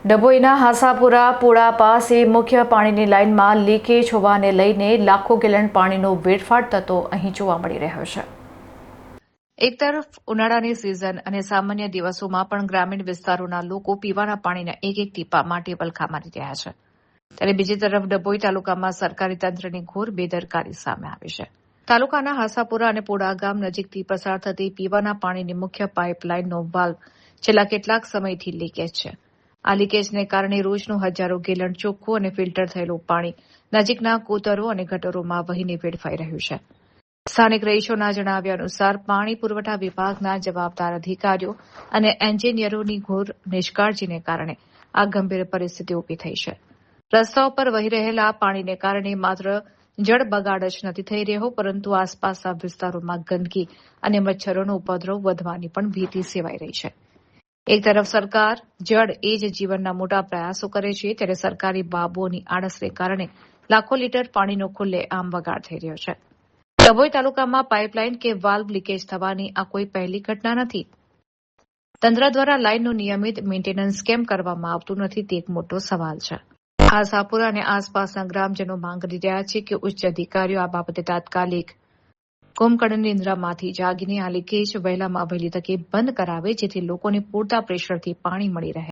ડભોઈના હાસાપુરા પુળા પાસે મુખ્ય પાણીની લાઇનમાં લીકેજ હોવાને લઈને લાખો ગેલન પાણીનો વેડફાટ થતો અહીં જોવા મળી રહ્યો છે। એક તરફ ઉનાળાની સિઝન અને સામાન્ય દિવસોમાં પણ ગ્રામીણ વિસ્તારોના લોકો પીવાના પાણીના એક એક ટીપા માટે વલખા મારી રહ્યા છે, ત્યારે બીજી તરફ ડભોઈ તાલુકામાં સરકારી તંત્રની ઘોર બેદરકારી સામે આવી છે। તાલુકાના હાસાપુરા અને પુડા ગામ નજીકથી પસાર થતી પીવાના પાણીની મુખ્ય પાઇપલાઇનનો વાલ્વ છેલ્લા કેટલાક સમયથી લીકેજ છે। આ લીકેજને કારણે રોજનું હજારો ગેલન ચોખ્ખું અને ફિલ્ટર થયેલું પાણી નજીકના કોતરો અને ગટરોમાં વહીને વેડફાઈ રહ્યું છે। સ્થાનિક રહીશોના જણાવ્યા અનુસાર પાણી પુરવઠા વિભાગના જવાબદાર અધિકારીઓ અને એન્જિનિયરોની ઘોર નિષ્કાળજીને કારણે આ ગંભીર પરિસ્થિતિ ઊભી થઈ છે। રસ્તાઓ પર વહી રહેલા પાણીને કારણે માત્ર જળ બગાડ જ નથી થઈ રહ્યો, પરંતુ આસપાસના વિસ્તારોમાં ગંદકી અને મચ્છરોનો ઉપદ્રવ વધવાની પણ ભીતિ સેવાઈ રહી છે। એક તરફ સરકાર જળ એ જ જીવનના મોટા પ્રયાસો કરે છે, ત્યારે સરકારી બાબુઓની આળસને કારણે લાખો લીટર પાણીનો ખુલ્લેઆમ બગાડ થઈ રહ્યો છે। ડભોઈ તાલુકામાં પાઇપલાઇન કે વાલ્વ લીકેજ થવાની આ કોઈ પહેલી ઘટના નથી। તંત્ર દ્વારા લાઇનનું નિયમિત મેન્ટેનન્સ કેમ કરવામાં આવતું નથી તે એક મોટો સવાલ છે। હાસાપુરા અને આસપાસના ગ્રામજનો માંગ કરી રહ્યા છે કે ઉચ્ચ અધિકારીઓ આ બાબતે તાત્કાલિક કુંભકર્ણ નિંદ્રામાંથી જાગીને આ લીકેજ વહેલામાં વહેલી તકે બંધ કરાવે, જેથી લોકોને પૂરતા પ્રેશરથી પાણી મળી રહે।